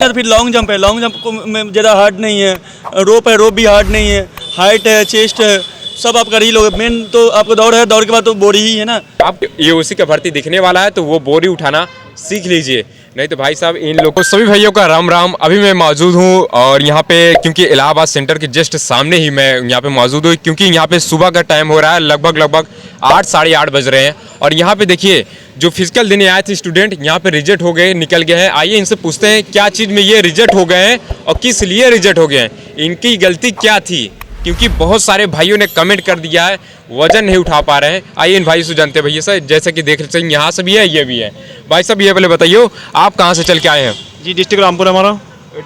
बाद फिर long jump है, लॉन्ग जंप में ज़्यादा हार्ड नहीं है, रोप है, रोप भी हार्ड नहीं है, हाइट है, चेस्ट है, सब आप कर ही लोगे। मेन तो आपको दौड़ है, दौड़ के बाद तो बोरी ही है ना। आप ये उसी का भर्ती दिखने वाला है तो वो बोरी उठाना सीख लीजिए, नहीं तो भाई साहब इन लोगों सभी भाइयों का राम राम। अभी मैं मौजूद हूँ और यहाँ पे क्योंकि इलाहाबाद सेंटर के जस्ट सामने ही मैं यहाँ पे मौजूद हूँ, क्योंकि यहाँ पे सुबह का टाइम हो रहा है, लगभग 8 साढ़े 8 बज रहे हैं। और यहाँ पे देखिए जो फिजिकल देने आए थे स्टूडेंट यहाँ पे रिजेक्ट हो गए, निकल गए हैं। आइए इनसे पूछते हैं क्या चीज़ में ये रिजेक्ट हो गए हैं और किस लिए रिजेक्ट हो गए हैं, इनकी गलती क्या थी, क्योंकि बहुत सारे भाइयों ने कमेंट कर दिया है वजन नहीं उठा पा रहे हैं। आइए इन भाई से जानते हैं। भैया सर जैसे कि देख सकते हैं यहाँ से भी है, ये भी है। भाई साहब ये पहले बताइए आप कहाँ से चल के आए हैं? जी डिस्ट्रिक्ट रामपुर हमारा।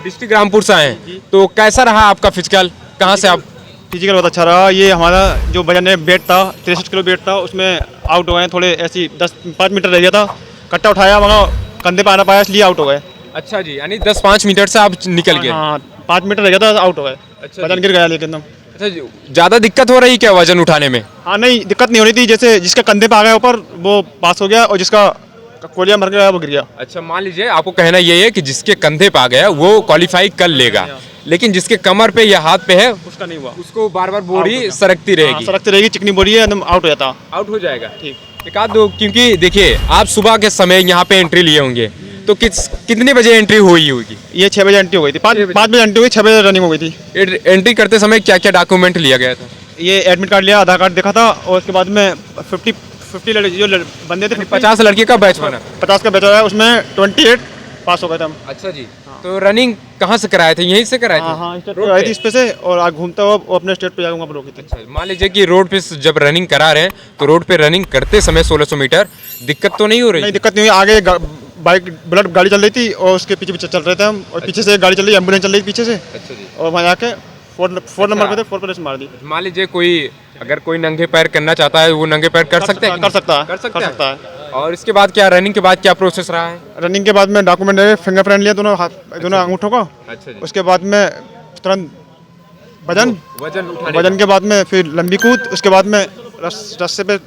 डिस्ट्रिक्ट रामपुर से आए हैं, तो कैसा रहा आपका फिजिकल? कहाँ से आप? फिजिकल बहुत अच्छा रहा। ये हमारा जो वजन है वेट था 63 किलो वेट था, उसमें आउट हो गए थोड़े, ऐसी 5 मीटर रह गया था, कट्टा उठाया मगर कंधे पे आना पाया इसलिए आउट हो गए। अच्छा जी, यानी 10-5 मीटर से आप निकल गए? हाँ 5 मीटर रह गया था, आउट हो गए। अच्छा वजन गिर गया लेकिन एकदम। अच्छा, ज़्यादा दिक्कत हो रही क्या वजन उठाने में? हाँ नहीं दिक्कत नहीं हो रही थी, जैसे जिसका कंधे पे आ गया ऊपर वो पास हो गया और जिसका कोलिया मर गया वो गिर गया। अच्छा मान लीजिए आपको कहना ये है कि जिसके कंधे पे आ गया वो क्वालिफाई कर लेगा, लेकिन जिसके कमर पे या हाथ पे है उसका नहीं हुआ, उसको बार बार बोरी सरकती रहेगी। सरकती रहेगी, चिकनी बोरी है, एकदम आउट हो जाता। आउट हो जाएगा। ठीक। एक आध दो, क्योंकि देखिए आप सुबह के समय यहाँ पे एंट्री लिए होंगे, तो कितने बजे एंट्री हुई होगी? ये 6 बजे एंट्री हो गई थी, 5 बजे एंट्री हुई, 6 बजे रनिंग हो गई थी। एंट्री करते समय क्या क्या डॉक्यूमेंट लिया गया था? ये एडमिट कार्ड लिया, आधार कार्ड देखा था, और उसके बाद में 50 जो बंदे थे 50 लड़के का बैच बना? 50 का बैच है, उसमें 28 पास हो गए थे हम। अच्छा जी। तो रनिंग कहाँ से कराए थे? यहीं से कराए थे? हाँ स्टेट पे आई थी इस पे से, और आगे घूमता हुआ वो अपने स्टेट पे जाऊंगा पर रोकी थी। अच्छा, मान लीजिए कि रोड पे जब रनिंग करा रहे हैं तो रोड पे रनिंग करते समय 1600 मीटर दिक्कत तो नहीं हो रही? नहीं दिक्कत नहीं हुई, आगे बाइक बुलेट गाड़ी चल रही थी और उसके पीछे पीछे चल रहे थे हम, और पीछे से एक गाड़ी चल रही, एम्बुलेंस चल रही पीछे से। अच्छा जी। और वहाँ जाके 4 नंबर पे थे, 4 पर मार दी। मान लीजिए कोई अगर कोई नंगे पैर करना चाहता है वो नंगे पैर कर सकते हैं? कर सकता है, कर कर सकता है। और इसके बाद क्या, रनिंग के बाद क्या प्रोसेस रहा है? रनिंग के बाद में डॉक्यूमेंट है, फिंगरप्रिंट लिया दोनों अंगूठों का। अच्छा जी। उसके बाद में तुरंत वजन उठाने वजन के बाद में फिर लंबी कूद, उसके बाद में रस्से पे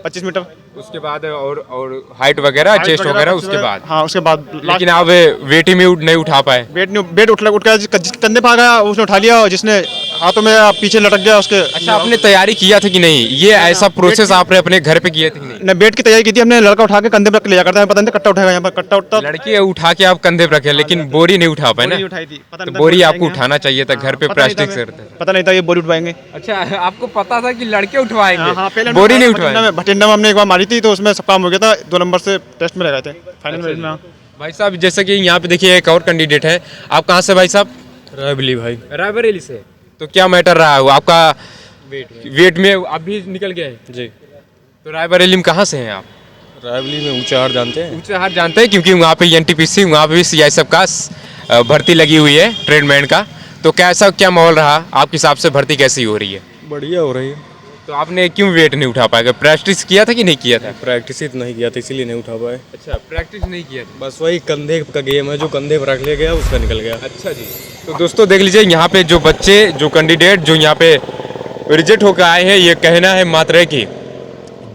25 मीटर, उसके बाद और हाइट वगैरह, चेस्ट वगैरह उसके बाद। हाँ उसके बाद लेकिन आप वेट ही में नहीं उठा पाए? वेट उठ गया, जिसके कंधे पे आ गया उसने उठा लिया, और जिसने हाथों में पीछे लटक गया उसके। अच्छा, आपने तैयारी किया था कि नहीं? ये ऐसा प्रोसेस आपने अपने घर पे किए थे कि नहीं? ने वेट की तैयारी की थी हमने, लड़का उठा के कंधे पे रख लिया करता है, पता नहीं कट्टा उठाएगा यहाँ पर, कट्टा उठता लड़के उठा के आप कंधे पे रखे, लेकिन बोरी नहीं उठा पाए ना? उठाई थी, पता तो नहीं बोरी आपको उठाना चाहिए था, घर पे प्लास्टिक से। पता नहीं था ये बोरी उठवाएंगे। अच्छा, आपको पता था कि लड़के उठवाएंगे? हाँ पहले बोरी नहीं उठवाएंगे? भटिंडा में हमने एक बार मारी थी तो उसमें सब काम हो गया था, 2 नंबर से टेस्ट में रह गए थे फाइनल में। भाई साहब जैसे कि यहाँ पे देखिए एक और कैंडिडेट है, आप कहाँ से भाई साहब? रायबरेली भाई। रायबरेली से। तो क्या मैटर रहा है वो आपका? वेट में आप भी निकल गए जी। तो रायबरेली में कहाँ से हैं आप? रायबरेली में ऊंचाहार जानते हैं? ऊंचाहार जानते हैं, क्योंकि वहाँ पे एनटीपीसी, वहाँ पे भी सीआईएसएफ का भर्ती लगी हुई है ट्रेडमैन का। तो कैसा क्या माहौल रहा आपके हिसाब से, भर्ती कैसी हो रही है? बढ़िया हो रही है। तो आपने क्यों वेट नहीं उठा पाएगा? प्रैक्टिस किया था कि नहीं किया था? प्रैक्टिस ही तो नहीं किया था इसीलिए नहीं उठा पाए। अच्छा, प्रैक्टिस नहीं किया था। बस वही कंधे का गेम है, जो कंधे पर रख ले गया उसका निकल गया। अच्छा जी। तो दोस्तों देख लीजिए यहाँ पे जो बच्चे, जो कैंडिडेट जो यहाँ पे रिजेक्ट होकर आए हैं, ये कहना है मात्र कि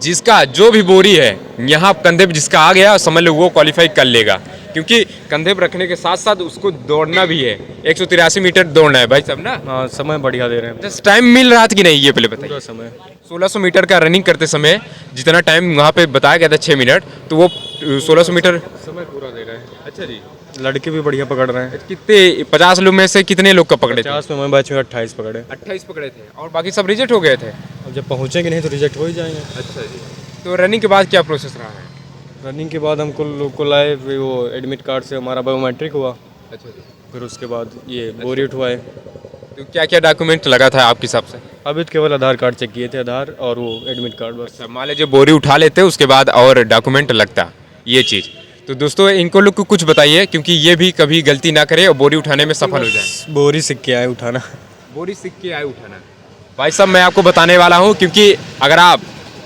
जिसका जो भी बोरी है यहाँ कंधे पे जिसका आ गया समझ लो वो क्वालिफाई कर लेगा, क्योंकि कंधे पे रखने के साथ साथ उसको दौड़ना भी है। 183 मीटर दौड़ना है भाई साहब ना? हाँ समय बढ़िया दे रहे हैं। जस्ट टाइम मिल रहा था कि नहीं ये पहले बताइए? पूरा समय 1600 मीटर का रनिंग करते समय जितना टाइम वहाँ पे बताया गया था 6 मिनट, तो वो 1600 मीटर समय पूरा दे रहे हैं। अच्छा जी। लड़के भी बढ़िया पकड़ रहे हैं। कितने 50 लोग में से कितने लोग का पकड़े थे? 50 में बैच में 28 पकड़े। 28 पकड़े थे और बाकी सब रिजेक्ट हो गए थे? अब जब पहुँचेंगे नहीं तो रिजेक्ट हो ही जाएंगे। अच्छा जी। तो रनिंग के बाद क्या प्रोसेस रहा है? रनिंग के बाद हमको लाए, वो एडमिट कार्ड से हमारा बायोमेट्रिक हुआ। अच्छा जी। फिर उसके बाद ये बोरी उठवाए। तो क्या क्या डॉक्यूमेंट लगा था आपके हिसाब से? अभी तो केवल आधार कार्ड चेक किए थे, आधार और वो एडमिट कार्ड बस। मान लीजिए बोरी उठा लेते उसके बाद और डॉक्यूमेंट लगता ये चीज़। तो दोस्तों इनको लोग को कुछ बताइए, क्योंकि ये भी कभी गलती ना करे और बोरी उठाने में सफल हो जाए। बोरी सीख के आए उठाना। बोरी सीख के आए उठाना। भाई साहब मैं आपको बताने वाला हूँ, क्योंकि अगर आप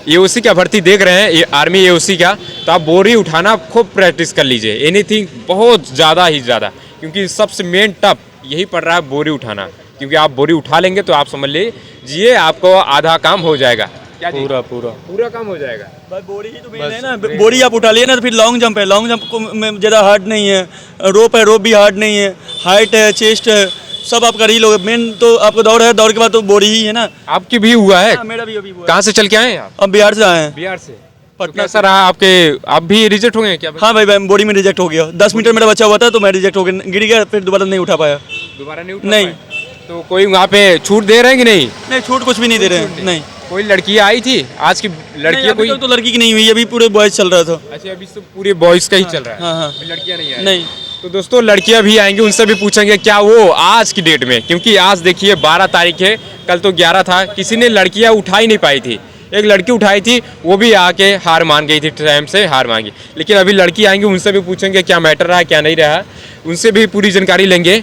एओसी का भर्ती देख रहे हैं, ये आर्मी एओसी का, तो आप बोरी उठाना खूब प्रैक्टिस कर लीजिए। एनीथिंग बहुत ज़्यादा ही ज़्यादा, क्योंकि सबसे मेन टफ यही पड़ रहा है बोरी उठाना, क्योंकि आप बोरी उठा लेंगे तो आप समझ लीजिए आपको आधा काम हो जाएगा। क्या जी? पूरा पूरा पूरा काम हो जाएगा। भाई बोरी ही तो मेन है ना, बोरी आप उठा लिए ना तो फिर लॉन्ग जंप है, लॉन्ग जंप को में ज़्यादा हार्ड नहीं है, रोप है, रोप भी हार्ड नहीं है, हाइट है, चेस्ट है, सब आप कर ही लोगे। मेन तो आपको दौड़ है, दौड़ के बाद तो बोरी ही है ना। आपकी भी हुआ है? हाँ, मेरा भी अभी हुआ है। कहाँ से चल के आए हैं आप? अब बिहार से आए हैं। बिहार से। पटना कैसा रहा आपके, आप भी रिजेक्ट हो गए क्या? हाँ भाई, बोरी में रिजेक्ट हो गया। 10 मीटर मेरा बचा हुआ था तो मैं रिजेक्ट हो गया, गिर गया, फिर दोबारा नहीं उठा पाया। दोबारा नहीं उठा नहीं। पाए? तो कोई वहाँ पे छूट दे रहे हैं कि नहीं? नहीं, छूट कुछ भी नहीं दे रहे हैं। नहीं, कोई लड़की आई थी आज की? लड़कियाँ अभी कोई? तक तो लड़की की नहीं हुई, अभी पूरे बॉयज चल रहा था। अच्छा, अभी तो पूरे बॉयज का ही चल रहा है। हाँ, हाँ। अभी लड़कियाँ नहीं आई? नहीं, तो दोस्तों लड़कियां भी आएंगी, उनसे भी पूछेंगे क्या वो आज की डेट में, क्योंकि आज देखिए 12 तारीख है, कल तो 11 था, किसी ने लड़कियां उठा ही नहीं पाई थी। एक लड़की उठाई थी, वो भी आके हार मान गई थी, टाइम से हार मांगी। लेकिन अभी लड़की आएंगी, उनसे भी पूछेंगे क्या मैटर रहा, क्या नहीं रहा, उनसे भी पूरी जानकारी लेंगे।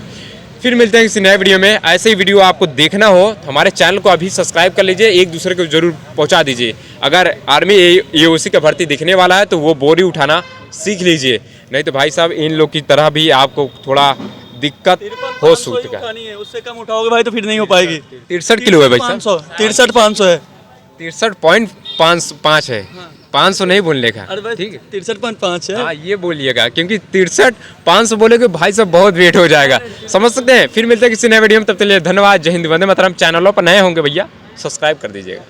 फिर मिलते हैं किसी नए वीडियो में। ऐसे ही वीडियो आपको देखना हो तो हमारे चैनल को अभी सब्सक्राइब कर लीजिए, एक दूसरे को जरूर पहुंचा दीजिए। अगर आर्मी AOC का भर्ती दिखने वाला है तो वो बोरी उठाना सीख लीजिए, नहीं तो भाई साहब इन लोग की तरह भी आपको थोड़ा दिक्कत हो सकता है। उससे कम उठाओगे भाई तो फिर नहीं हो पाएगी। 63 किलो है भाई साहब। 63,500 है। 63.5 है। 500 नहीं बोलने का। अरे भाई, ठीक है, 63.5 है। हाँ ये बोलिएगा, क्योंकि 63-500 बोलेगे भाई साहब बहुत वेट हो जाएगा, समझ सकते हैं। फिर मिलते हैं किसी नए वीडियो में, तब तक के लिए धन्यवाद। जय हिंद, वंदे मातरम। चैनलों पर नए होंगे भैया सब्सक्राइब कर दीजिएगा।